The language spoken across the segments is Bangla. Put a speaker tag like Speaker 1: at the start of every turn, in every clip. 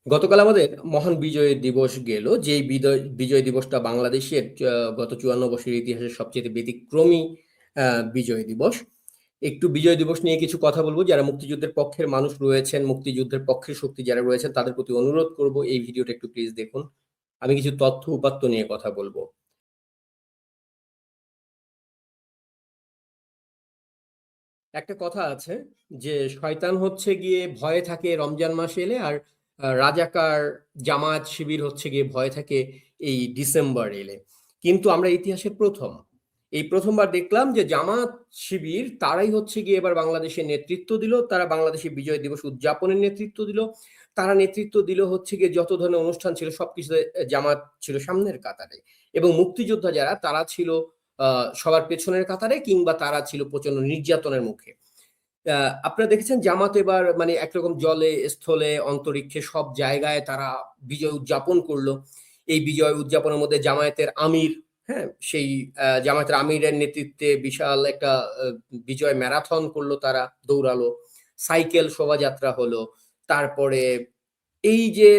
Speaker 1: গতকাল আমাদের মহান বিজয় দিবস গেল, যেই বিজয় দিবসটা বাংলাদেশের গত 54 বছরের ইতিহাসে সবচেয়ে ব্যতিক্রমী বিজয় দিবস। একটু বিজয় দিবস নিয়ে কিছু কথা বলবো। যারা মুক্তিযুদ্ধের পক্ষের মানুষ রয়েছেন, মুক্তিযুদ্ধের পক্ষের শক্তি যারা রয়েছেন, তাদের প্রতি অনুরোধ করব এই ভিডিওটা একটু প্লিজ দেখুন। আমি কিছু তথ্য উপাত্ত নিয়ে কথা বলবো। একটা কথা আছে যে শয়তান হচ্ছে গিয়ে ভয়ে থাকে রমজান মাস এলে, আর রাজাকার জামাত শিবির হচ্ছে গিয়ে ভয়ে থাকে এই ডিসেম্বর এলে। কিন্তু আমরা ইতিহাসে এই প্রথমবার দেখলাম যে জামাত শিবির তারাই হচ্ছে গিয়ে এবার বাংলাদেশের নেতৃত্ব দিল, তারা বাংলাদেশের বিজয় দিবস উদযাপনের নেতৃত্ব দিল। তারা নেতৃত্ব দিল হচ্ছে গিয়ে যত ধরনের অনুষ্ঠান ছিল সবকিছুতে জামাত ছিল সামনের কাতারে, এবং মুক্তিযোদ্ধা যারা তারা ছিল সবার পেছনের কাতারে, কিংবা তারা ছিল প্রচন্ড নির্যাতনের মুখে। আপনারা দেখেছেন জামাত এবার মানে একরকম জলে স্থলে অন্তরিক্ষে সব জায়গায় তারা বিজয় উদযাপন করলো। এই বিজয় উদযাপনের মধ্যে জামায়াতের আমির, হ্যাঁ, সেই জামায়াতের আমিরের নেতৃত্বে বিশাল একটা বিজয় ম্যারাথন করলো, তারা দৌড়ালো, সাইকেল শোভাযাত্রা হলো। তারপরে এই যে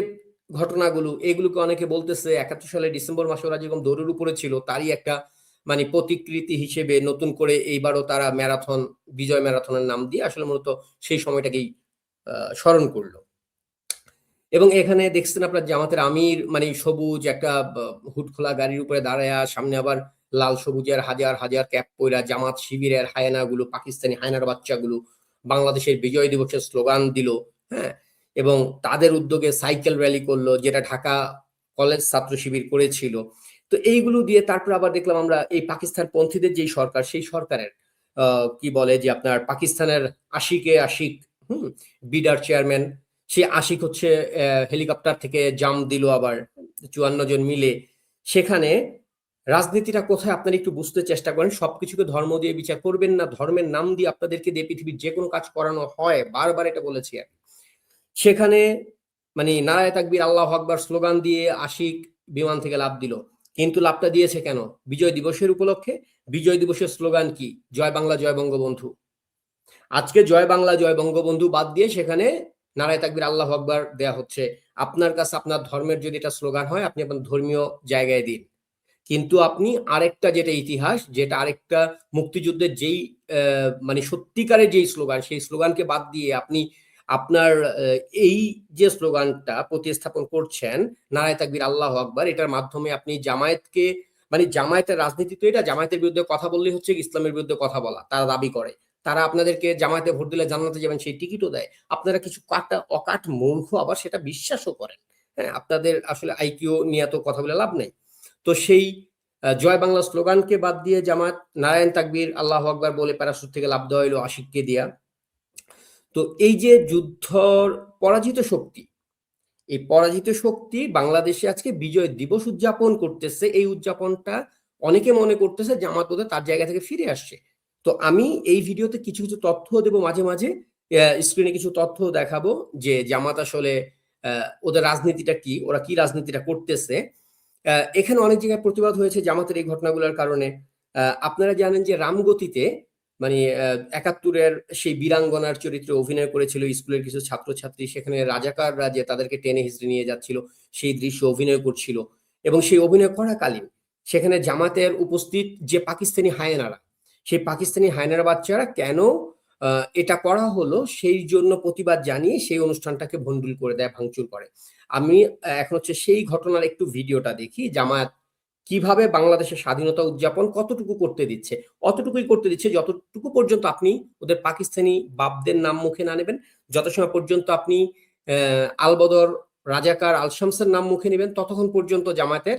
Speaker 1: ঘটনাগুলো, এগুলোকে অনেকে বলতেছে 71 সালে ডিসেম্বর মাসে ওরা যেরকম দৌড়ের উপরে ছিল তারই একটা মানে প্রতিকৃতি হিসেবে নতুন করে এইবারও তারা ম্যারাথন, বিজয় ম্যারাথনের নাম দিয়ে আসলে মূলত সেই সময়টাকেই স্মরণ করলো। এবং এখানে দেখছেন আপনার জামাতের আমির মানে সবুজ একটা হুড খোলা গাড়ির উপরে দাঁড়ায়া, সামনে আবার লাল সবুজের হাজার হাজার ক্যাপ পইরা জামাত শিবিরের হায়নাগুলো, পাকিস্তানি হায়নার বাচ্চাগুলো বাংলাদেশের বিজয় দিবসের স্লোগান দিল, হ্যাঁ, এবং তাদের উদ্যোগে সাইকেল র্যালি করলো, যেটা ঢাকা কলেজ ছাত্র শিবির করেছিল। তো এইগুলো দিয়ে তারপর আবার দেখলাম আমরা এই পাকিস্তান পন্থীদের যেই সরকার, সেই সরকারের কি বলে যে আপনার পাকিস্তানের আশিকে আশিক, বিডার চেয়ারম্যান, সে আশিক হচ্ছে হেলিকপ্টার থেকে জাম্প দিল আবার 54 জন মিলে। সেখানে রাজনীতিটা কোথায় আপনারা একটু বুঝতে চেষ্টা করেন। সবকিছুকে ধর্ম দিয়ে বিচার করবেন না, ধর্মের নাম দিয়ে আপনাদেরকে দিয়ে পৃথিবীর যে কোনো কাজ করানো হয়, বারবার এটা বলেছি আমি। সেখানে মানে নারায়ে তাকবীর আল্লাহু আকবার স্লোগান দিয়ে আশিক বিমান থেকে লাফ দিল। কিন্তু লাফটা দিয়েছে কেন? বিজয় দিবসের উপলক্ষে। বিজয় দিবসের স্লোগান কি? জয় বাংলা জয় বঙ্গবন্ধু। আজকে জয় বাংলা জয় বঙ্গবন্ধু বাদ দিয়ে সেখানে নারায়ে তাকবীর আল্লাহু আকবার দেয়া হচ্ছে। আপনার কাছে আপনার ধর্মের যদি এটা স্লোগান হয়, আপনি আপনার ধর্মীয় জায়গায় দিন। কিন্তু আপনি আরেকটা যেটা ইতিহাস, যেটা আরেকটা মুক্তিযুদ্ধের যেই মানে সত্যিকারের যেই স্লোগান, সেই স্লোগানকে বাদ দিয়ে আপনি আপনার এই যে স্লোগানটা প্রতিস্থাপন করছেন, নারায়ে তাকবীর আল্লাহু আকবার, এটার মাধ্যমে আপনি জামায়াতকে মানে জামায়াতের রাজনীতি তো এটা, জামায়াতের বিরুদ্ধে কথা বললেই হচ্ছে ইসলামের বিরুদ্ধে কথা বলা, তারা দাবি করে। তারা আপনাদেরকে জামায়াতে ভোট দিলে জান্নাতে যাবেন সেই টিকিটও দেয়। আপনারা কিছু অকাট মূর্খ আবার সেটা বিশ্বাসও করেন। হ্যাঁ, আপনাদের আসলে আইকিউ নিয়ে তো কথা বলে লাভ নেই। তো সেই জয় বাংলা স্লোগানকে বাদ দিয়ে জামাত নারায়ণ তাকবীর আল্লাহু আকবার বলে প্যারাসুট থেকে লাফ দেওয়া হইলো আশিককে দিয়া। তো এই যে যুদ্ধর পরাজিত শক্তি, এই পরাজিত শক্তি বাংলাদেশে আজকে বিজয় দিবস উদযাপন করতেছে। এই উদযাপনটা অনেকে মনে করতেছে জামাত বোধহয় তার জায়গা থেকে ফিরে আসছে। তো আমি এই ভিডিওতে কিছু কিছু তথ্য দেবো, মাঝে মাঝে স্ক্রিনে কিছু তথ্য দেখাবো যে জামাত আসলে ওদের রাজনীতিটা কি, ওরা কি রাজনীতিটা করতেছে। এখানে অনেক জায়গায় প্রতিবাদ হয়েছে জামাতের এই ঘটনাগুলোর কারণে। আপনারা জানেন যে রামগতিতে মানে 71-এর সেই বীরাঙ্গনার চরিত্রে অভিনয় করেছিল স্কুলের কিছু ছাত্রছাত্রী, সেখানে রাজাকাররা যে তাদেরকে টেনে হিঁচড়ে নিয়ে যাচ্ছিল সেই দৃশ্য অভিনয় করছিল। এবং সেই অভিনয় করাকালীন সেখানে জামাতের উপস্থিত যে পাকিস্তানি হায়নারা, সেই পাকিস্তানি হায়নারা বাচ্চারা কেন এটা করা হলো সেই জন্য প্রতিবাদ জানিয়ে সেই অনুষ্ঠানটাকে ভণ্ডুল করে দেয়, ভাঙচুর করে। আমি এখন হচ্ছে সেই ঘটনার একটু ভিডিওটা দেখি, জামায়াত কিভাবে বাংলাদেশের স্বাধীনতা উদযাপন কতটুকু করতে দিচ্ছে। অতটুকুই করতে দিচ্ছে যতটুকু পর্যন্ত আপনি ওদের পাকিস্তানি বাপদের নাম মুখে না নেবেন, যত সময় পর্যন্ত আপনি আলবদর, রাজাকার, আল শামসের নাম মুখে নেবেন, ততক্ষণ পর্যন্ত জামায়াতের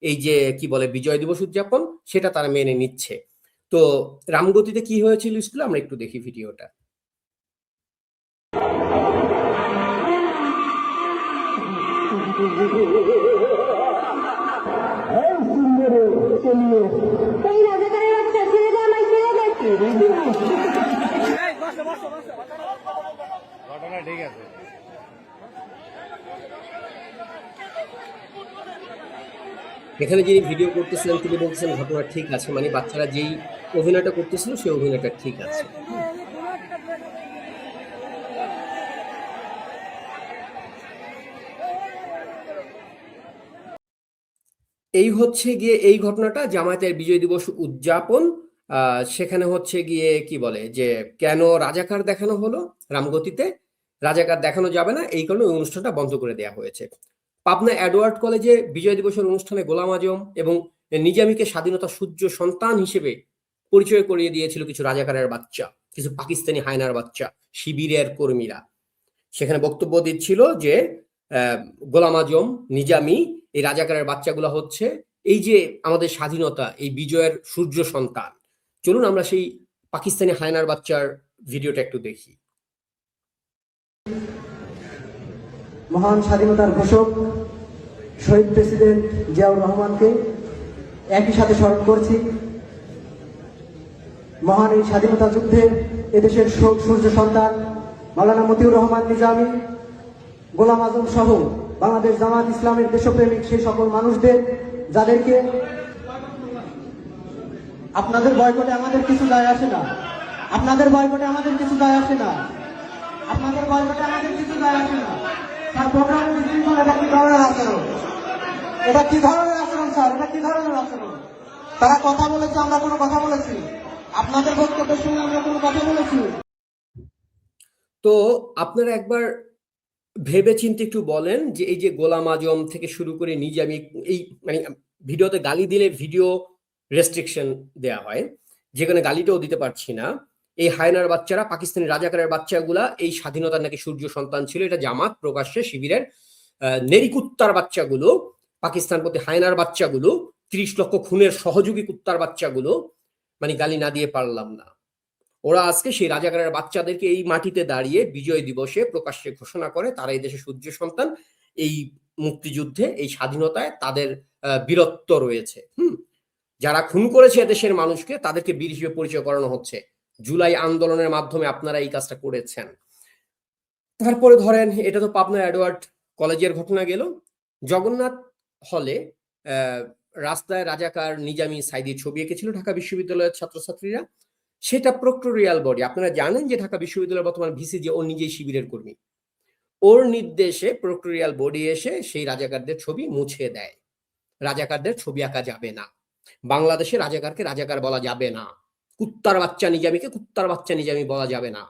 Speaker 1: এই যে কি বলে বিজয় দিবস উদযাপন, সেটা তারা মেনে নিচ্ছে। তো রামগতিতে কি হয়েছিল স্কুলে আমরা একটু দেখি ভিডিওটা।
Speaker 2: ঘটনা ঠিক আছে।
Speaker 1: এখানে যিনি ভিডিও করতেছিলেন তিনি বলতেছেন ঘটনা ঠিক আছে, মানে বাচ্চারা যেই অভিনয়টা করতেছিল সেই অভিনয়টা ঠিক আছে। এই হচ্ছে গিয়ে এই ঘটনাটা জামায়াতের বিজয় দিবস উদযাপন। সেখানে হচ্ছে গিয়ে কি বলে যে কেন রাজাকার দেখানো হলো রামগতিতে, রাজাকার দেখানো যাবে না, এই কারণে ওই অনুষ্ঠানটা বন্ধ করে দেওয়া হয়েছে। পাবনা এডওয়ার্ড কলেজে বিজয় দিবসের অনুষ্ঠানে গোলাম আজম এবং নিজামীকে স্বাধীনতা সূর্য সন্তান হিসেবে পরিচয় করিয়ে দিয়েছিল কিছু রাজাকারের বাচ্চা, কিছু পাকিস্তানি হায়নার বাচ্চা, শিবিরের কর্মীরা। সেখানে বক্তব্য দিচ্ছিল যে গোলাম আজম, নিজামী, এই রাজাকারের বাচ্চাগুলো হচ্ছে এই যে আমাদের স্বাধীনতা, এই বিজয়ের সূর্য সন্তান। চলুন আমরা সেই পাকিস্তানি হায়নার বাচ্চার ভিডিওটা একটু দেখি।
Speaker 3: মহান স্বাধীনতার ঘোষক শহীদ প্রেসিডেন্ট জিয়াউর রহমানকে একই সাথে স্মরণ করছি। মহান এই স্বাধীনতা যুদ্ধে এদেশের সূর্য সন্তান মাওলানা মতিউর রহমান নিজামী, গোলাম আজম সহ বাংলাদেশ জামাত ইসলামের দেশপ্রেমিক সেই সকল মানুষদের, যাদেরকে আপনাদের বয়কটে আমাদের কিছু দায় আসে না, আপনাদের বয়কটে আমাদের কিছু দায় আসে না, আপনাদের বয়কটে আমাদের কিছু দায় আসে না। তার প্রোগ্রামে বিশৃঙ্খল, এটা কি ধরনের আচরণ? এটা কি ধরনের আচরণ স্যার? এটা কি ধরনের আচরণ? তারা কথা বলেছে, আমরা কোনো কথা বলেছি? আপনাদের বক্তব্যের সঙ্গে আমরা কোনো কথা বলেছি?
Speaker 1: তো আপনারা একবার ভেবে চিন্তে একটু বলেন যে এই যে গোলাম আজম থেকে শুরু করে নিজামী, এই মানে ভিডিওতে গালি দিলে ভিডিও রেস্ট্রিকশন দেয়া হয়, যেখানে গালিটাও দিতে পারছি না। এই হায়নার বাচ্চারা, পাকিস্তানি রাজাকারের বাচ্চাগুলা এই স্বাধীনতার নাকি সূর্য সন্তান ছিল, এটা জামাত প্রকাশ্যে, শিবিরের নেরিকুত্তার বাচ্চাগুলো, পাকিস্তান প্রতি হায়নার বাচ্চাগুলো, 30 লক্ষ খুনের সহযোগী কুত্তার বাচ্চাগুলো, মানে গালি না দিয়ে পারলাম না। ওরা আজকে সেই রাজাকারের বাচ্চাদেরকে এই মাটিতে দাঁড়িয়ে বিজয় দিবসে প্রকাশ্যে ঘোষণা করে তারা এই দেশের সূর্য সন্তান, এই মুক্তিযুদ্ধে, এই স্বাধীনতায় তাদের বীরত্ব রয়েছে। যারা খুন করেছে দেশের মানুষকে তাদেরকে বীর হিসেবে পরিচয় করানো হচ্ছে। জুলাই আন্দোলনের মাধ্যমে আপনারা এই কাজটা করেছেন। তারপরে ধরেন, এটা তো পাবনা এডওয়ার্ড কলেজের ঘটনা গেল। জগন্নাথ হলে রাস্তায় রাজাকার, নিজামী, সাইদির ছবি এঁকেছিল ঢাকা বিশ্ববিদ্যালয়ের ছাত্রছাত্রীরা। সেটা প্রক্টোরিয়াল বডি, আপনারা জানেন যে ঢাকা বিশ্ববিদ্যালয়ের বর্তমান ভিসি যে ও নিজেই শিবিরের কর্মী, ওর নির্দেশে প্রক্টোরিয়াল বডি এসে সেই রাজাকারদের ছবি মুছে দেয়। রাজাকারদের ছবি আঁকা যাবে না, বাংলাদেশে রাজাকারকে রাজাকার বলা যাবে না, কুত্তার বাচ্চা নিজামীকে কুত্তার বাচ্চা নিজামী বলা যাবে না।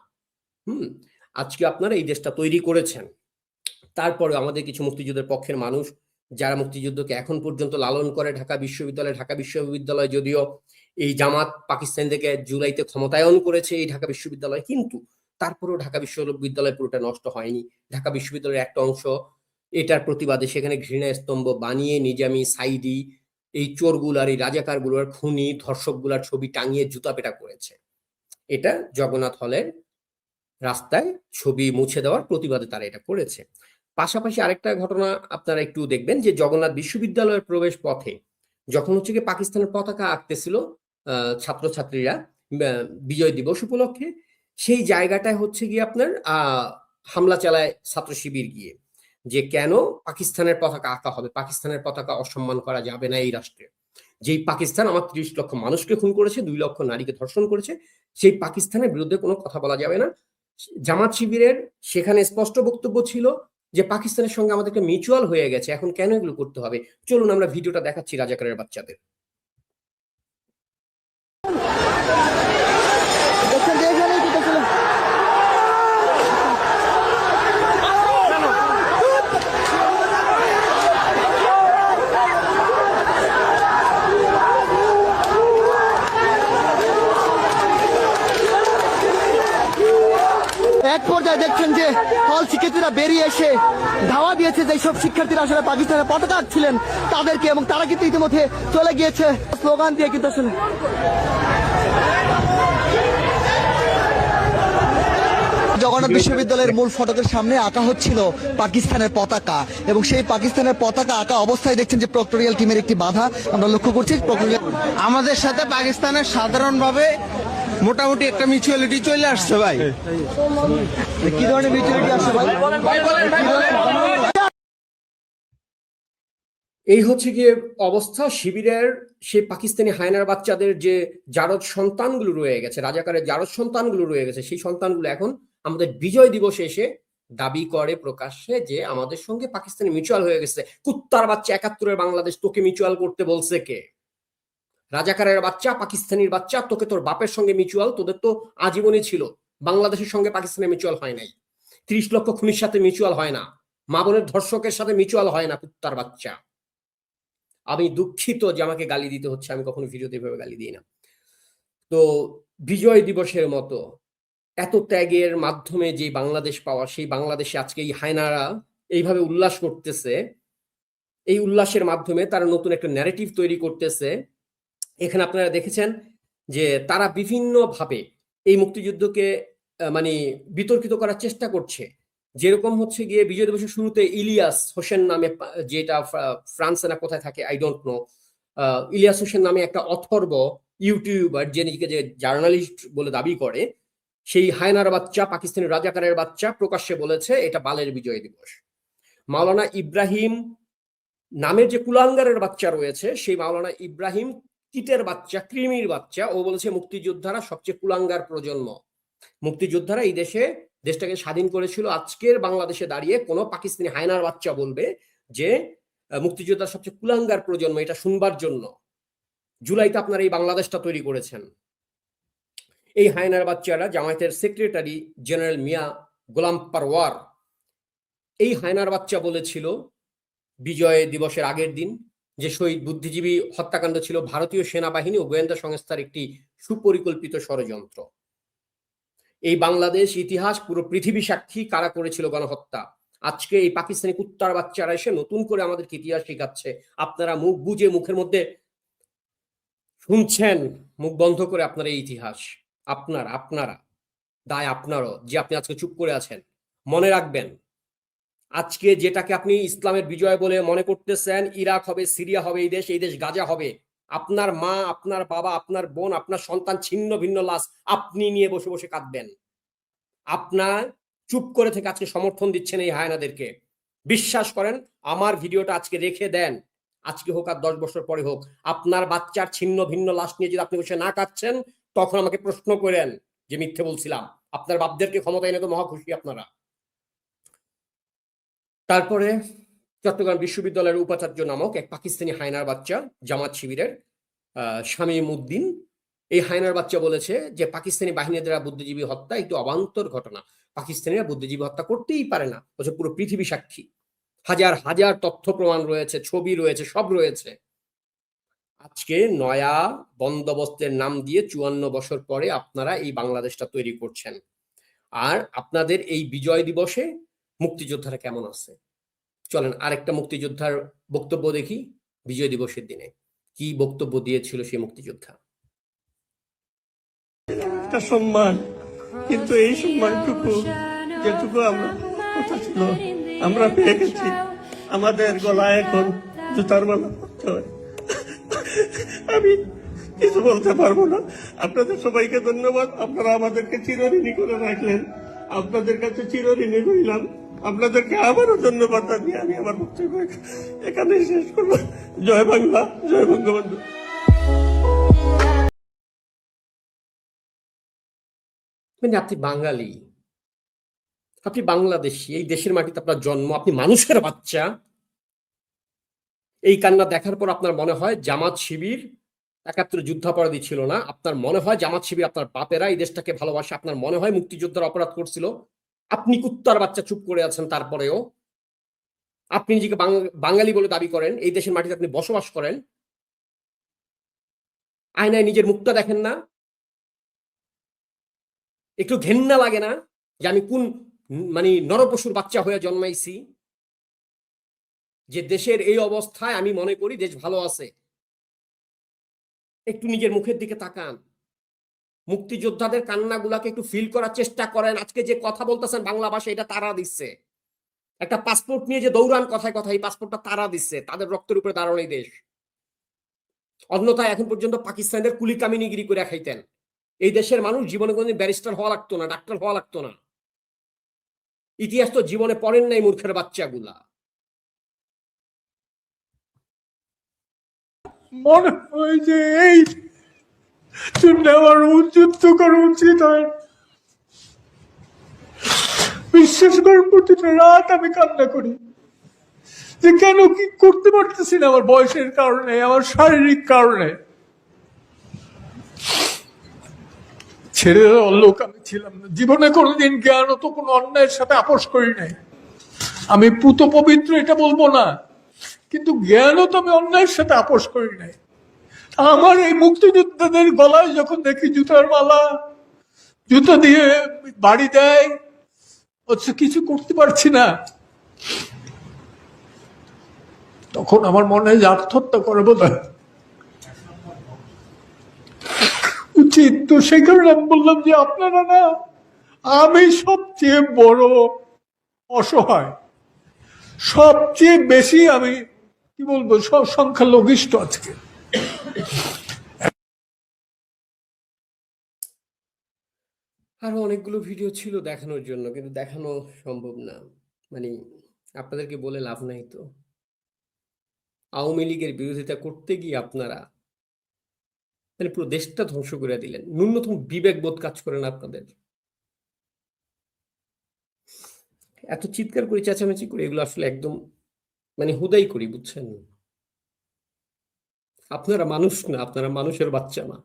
Speaker 1: আজকে আপনারা এই দেশটা তৈরি করেছেন, তারপরে আমাদের কিছু মুক্তিযুদ্ধের পক্ষের মানুষ যারা মুক্তিযুদ্ধকে এখন পর্যন্ত লালন করে ঢাকা বিশ্ববিদ্যালয় যদিও এই জামাত পাকিস্তান থেকে জুলাইতে ক্ষমতায়ন করেছে এই ঢাকা বিশ্ববিদ্যালয়, কিন্তু তারপরেও ঢাকা বিশ্ববিদ্যালয় পুরোটা নষ্ট হয়নি। ঢাকা বিশ্ববিদ্যালয়ের একটা অংশ এটার প্রতিবাদে সেখানে ঘৃণা স্তম্ভ বানিয়ে নিজামী, সাইদি, এই চোরগুলার, এই রাজাকারগুলোর, খুনি ধর্ষকগুলার ছবি টাঙিয়ে জুতা পেটা করেছে। এটা জগন্নাথ হলের রাস্তায় ছবি মুছে দেওয়ার প্রতিবাদে তারা এটা করেছে। পাশাপাশি আরেকটা ঘটনা আপনারা একটু দেখবেন যে জগন্নাথ বিশ্ববিদ্যালয়ের প্রবেশ পথে যখন হচ্ছে কি পাকিস্তানের পতাকা আঁকতেছিল ছাত্রছাত্রীরা বিজয় দিবস উপলক্ষে, সেই জায়গাটায় হচ্ছে গিয়ে আপনার হামলা চালায় ছাত্র শিবির গিয়ে, যে কেন পাকিস্তানের পতাকা আঁকা হবে, পাকিস্তানের পতাকা অসম্মান করা যাবে না এই রাষ্ট্রে। যেই পাকিস্তান আমার 30 লক্ষ মানুষকে খুন করেছে, 2 লক্ষ নারীকে ধর্ষণ করেছে, সেই পাকিস্তানের বিরুদ্ধে কোনো কথা বলা যাবে না। জামাত শিবিরের সেখানে স্পষ্ট বক্তব্য ছিল যে পাকিস্তানের সঙ্গে আমাদেরকে মিউচুয়াল হয়ে গেছে, এখন কেন এগুলো করতে হবে। চলুন আমরা ভিডিওটা দেখাচ্ছি রাজাকারের বাচ্চাদের।
Speaker 3: এক পর্যায়ে দেখছেন যে হল শিক্ষার্থীরা বেরিয়ে এসে ধাওয়া দিয়েছে যে সব শিক্ষার্থীরা আসলে পাকিস্তানের পতাকা আঁকছিলেন তাদেরকে, এবং তারা কিন্তু ইতিমধ্যে চলে গিয়েছে স্লোগান দিয়ে। কিন্তু আসলে জগন্নাথ বিশ্ববিদ্যালয়ের মূল ফটকের সামনে আঁকা হচ্ছিল পাকিস্তানের পতাকা, এবং সেই পাকিস্তানের পতাকা আঁকা অবস্থায় দেখছেন যে প্রক্টোরিয়াল টিমের একটি বাধা আমরা লক্ষ্য করছি।
Speaker 4: আমাদের সাথে পাকিস্তানের সাধারণভাবে মোটামুটি একটা মিউচুয়ালিটি চলে আসছে ভাই।
Speaker 3: কি ধরনের মিউচুয়ালিটি আসছে ভাই?
Speaker 1: এই হচ্ছে গিয়ে অবস্থা। শিবিরের সেই পাকিস্তানি হায়নার বাচ্চাদের যে জারজ সন্তানগুলো রয়ে গেছে, রাজাকারের জারজ সন্তানগুলো রয়ে গেছে, সেই সন্তানগুলো এখন আমাদের বিজয় দিবসে এসে দাবি করে প্রকাশ্যে যে আমাদের সঙ্গে পাকিস্তানি মিউচুয়াল হয়ে গেছে। কুত্তার বাচ্চা, ৭১-এর বাংলাদেশ তোকে মিউচুয়াল করতে বলছে কে? রাজাকারের বাচ্চা, পাকিস্তানির বাচ্চা, তোকে তোর বাপের সঙ্গে মিউচুয়াল, তোদের তো আজীবনই ছিল। বাংলাদেশের সঙ্গে পাকিস্তানের মিউচুয়াল হয় নাই। ৩০ লক্ষ খুনির সাথে মিউচুয়াল হয় না, মা বোনের ধর্ষকের সাথে মিউচুয়াল হয় না, কুত্তার বাচ্চা। আমি দুঃখিত যে আমাকে গালি দিতে হচ্ছে, আমি কখনো ভিডিওতে এভাবে গালি দিই না। তো বিজয় দিবসের মতো এত ত্যাগের মাধ্যমে যে বাংলাদেশ পাওয়া, সেই বাংলাদেশে আজকে এই হায়নারা এইভাবে উল্লাস করতেছে। এই উল্লাসের মাধ্যমে তারা নতুন একটা ন্যারেটিভ তৈরি করতেছে। এখানে আপনারা দেখেছেন যে তারা বিভিন্নভাবে এই মুক্তিযুদ্ধকে মানে বিতর্কিত করার চেষ্টা করছে। যেরকম হচ্ছে গিয়ে বিজয় দিবসের শুরুতে ইলিয়াস হোসেন নামে, যেটা ফ্রান্সে না কোথায় থাকে I don't know, Ilias Hossain নামে একটা অথর্ব ইউটিউবার, যে নিজেকে যে জার্নালিস্ট বলে দাবি করে, সেই হায়নার বাচ্চা, পাকিস্তানি রাজাকারের বাচ্চা প্রকাশ্যে বলেছে এটা বালের বিজয় দিবস। মাওলানা ইব্রাহিম নামের যে কুলাঙ্গারের বাচ্চা রয়েছে, সেই মাওলানা ইব্রাহিম কিটের বাচ্চা, কৃমির বাচ্চা, ও বলেছে মুক্তিযোদ্ধারা সবচেয়ে কুলাঙ্গার প্রজন্ম। মুক্তিযোদ্ধারা এই দেশটাকে স্বাধীন করেছিল। আজকের বাংলাদেশে দাঁড়িয়ে কোনো পাকিস্তানি হায়নার বাচ্চা বলবে যে মুক্তিযোদ্ধার সবচেয়ে কুলাঙ্গার প্রজন্ম, এটা শুনবার জন্য জুলাইতে আপনারা এই বাংলাদেশটা তৈরি করেছেন। এই হায়নার বাচ্চারা জামায়াতের সেক্রেটারি জেনারেল মিয়া গোলাম পারওয়ার, এই হায়নার বাচ্চা বলেছিল বিজয় দিবসের আগের দিন যে শহীদ বুদ্ধিজীবী হত্যাকাণ্ড ছিল ভারতীয় সেনাবাহিনী ও গোয়েন্দা সংস্থার একটি সুপরিকল্পিত ষড়যন্ত্র। এই বাংলাদেশ ইতিহাস, পুরো পৃথিবী সাক্ষী কারা করেছিল গণহত্যা। আজকে এই পাকিস্তানি কুত্তার বাচ্চারা এসে নতুন করে আমাদেরকে ইতিহাস শেখাচ্ছে। আপনারা মুখ বুজে মুখের মধ্যে শুনছেন, মুখ বন্ধ করে আপনারা এই ইতিহাস, আপনারা দায় আপনারও যে আপনি আজকে চুপ করে আছেন। মনে রাখবেন, আজকে যেটাকে আপনি ইসলামের বিজয় বলে মনে করতেছেন, ইরাক হবে, সিরিয়া হবে, এই দেশ গাজা হবে, আপনার মা, আপনার বাবা, আপনার বোন, আপনার সন্তান ছিন্ন ভিন্ন লাশ আপনি নিয়ে বসে বসে কাঁদবেন। আপনার চুপ করে থেকে আজকে সমর্থন দিচ্ছেন এই হায়নাদেরকে। বিশ্বাস করেন, আমার ভিডিওটা আজকে রেখে দেন, আজকে হোক আর 10 বছর পরে হোক, আপনার বাচ্চার ছিন্ন ভিন্ন লাশ নিয়ে যদি আপনি বসে না কাঁদছেন, তখন আমাকে প্রশ্ন করেন যে মিথ্যে বলছিলাম। আপনার বাপদেরকে ক্ষমতা এনে তো মহা খুশি আপনারা। তারপরে চট্টগ্রাম বিশ্ববিদ্যালয়ের উপাচার্য নামক এক পাকিস্তানি হায়নার বাচ্চা, জামাত শিবিরের শামীম উদ্দিন, এই হায়নার বাচ্চা বলেছে যে পাকিস্তানি বাহিনীর দ্বারা বুদ্ধিজীবী হত্যা একটু অবান্তর ঘটনা, পাকিস্তানিরা বুদ্ধিজীবী হত্যা করতেই পারে না, বলছে পুরো পৃথিবী সাক্ষী, হাজার হাজার তথ্য প্রমাণ রয়েছে, ছবি রয়েছে, সব রয়েছে। আজকে নয়া বন্দোবস্তের নাম দিয়ে 54 বছর পরে আপনারা এই বাংলাদেশটা তৈরি করছেন। আর আপনাদের এই বিজয় দিবসে মুক্তিযোদ্ধারা কেমন আছে? চলেন আরেকটা মুক্তিযোদ্ধার বক্তব্য দেখি। বিজয় দিবসের দিনে কি বক্তব্য দিয়েছিল সেই মুক্তিযোদ্ধা।
Speaker 5: একটা সম্মান, কিন্তু এই সম্মানটুকু যেটুকু আমরা কথা ছিল আমরা পেয়ে গেছি, আমাদের গলায় এখন জুতার মালা পড়তে হয়। আমি কিছু বলতে পারবো না। আপনাদের সবাইকে ধন্যবাদ, আপনারা আমাদেরকে চিরঋণী করে রাখলেন, আপনাদের কাছে চিরঋণী রইলাম। আপনাদেরকে আবারও ধন্যবাদ জানিয়ে আমি আমার বক্তব্য এখানে শেষ করবো। জয় বাংলা, জয় বঙ্গবন্ধু।
Speaker 1: মানে আপনি বাঙালি, আপনি বাংলাদেশী, এই দেশের মাটিতে আপনার জন্ম, আপনি মানুষের বাচ্চা। এই কান্না দেখার পর আপনার মনে হয় জামাত শিবির ৭১ যুদ্ধাপরাধী ছিল না, আপনার মনে হয় জামাত শিবির আপনার বাপেরা এই দেশটাকে ভালোবাসে, আপনার মনে হয় মুক্তিযোদ্ধার অপরাধ করছিল। আপনি কুত্তার বাচ্চা চুপ করে আছেন। তারপরেও আপনি নিজেকে বাঙালি বলে দাবি করেন, এই দেশের মাটিতে আপনি বসবাস করেন, আয়নায় নিজের মুখটা দেখেন না? একটু ঘেন্না লাগে না যে আমি কোন মানে নরপশুর বাচ্চা হয়ে জন্মাইছি, যে দেশের এই অবস্থায় আমি মনে করি দেশ ভালো আছে? একটু নিজের মুখের দিকে তাকান, মুক্তিযোদ্ধাদের কান্নাগুলাকে একটু ফিল করার চেষ্টা করেন। আজকে যে কথা বলতেছেন বাংলা ভাষা, এটা তারা দিচ্ছে। একটা পাসপোর্ট নিয়ে যে দৌড়ান কথায় কথায়, এই পাসপোর্টটা তারা দিচ্ছে, তাদের রক্তের উপরে দাঁড়ানো এই দেশ। অন্যথায় এখন পর্যন্ত পাকিস্তানদের কুলি কামিনীগিরি করে খাইতেন। এই দেশের মানুষ জীবনে কোনদিন ব্যারিস্টার হওয়া লাগতো না, ডাক্তার হওয়া লাগতো না। ইতিহাস তো জীবনে পড়েন নাই মূর্খের বাচ্চাগুলা।
Speaker 5: মনে হয় যে এই জন্য আমার যুদ্ধ করা উচিত হয়। বিশ্বাস করেন প্রতিটা রাত আমি কান্না করি যে কেন কি করতে পারতেছি না, আমার বয়সের কারণে, আমার শারীরিক কারণে। ছেড়ে দেওয়ার লোক আমি ছিলাম না। জীবনে কোনোদিন জ্ঞানত কোনো অন্যায়ের সাথে আপোষ করি নাই। আমি পুত পবিত্র এটা বলবো না, কিন্তু জ্ঞানত আমি অন্যায়ের সাথে আপোষ করি নাই। আমার এই মুক্তিযোদ্ধাদের গলায় যখন দেখি জুতার মালা, জুতা দিয়ে বাড়ি দেয়, হচ্ছে কিছু করতে পারছি না, তখন আমার মনে হয় যে আত্মহত্যা করে বোধ হয় উচিত। তো সেই কারণে আমি বললাম যে আপনারা না, আমি সবচেয়ে বড় অসহায়, সবচেয়ে বেশি আমি কি বলবো সংখ্যালঘিষ্ঠ আজকে।
Speaker 1: আরো অনেকগুলো ভিডিও ছিল দেখানোর জন্য, কিন্তু দেখানো সম্ভব না। মানে আপনাদেরকে বলে লাভ নাই। তো আওয়ামী লীগের বিরোধিতা করতে গিয়ে আপনারা মানে পুরো দেশটা ধ্বংস করে দিলেন। ন্যূনতম বিবেক বোধ কাজ করে না আপনাদের? এত চিৎকার করে চেঁচামেচি করে এগুলো আসলে একদম মানে হুদাই করি, বুঝছেন? আপনারা মানুষ না, আপনারা মানুষের বাচ্চা না।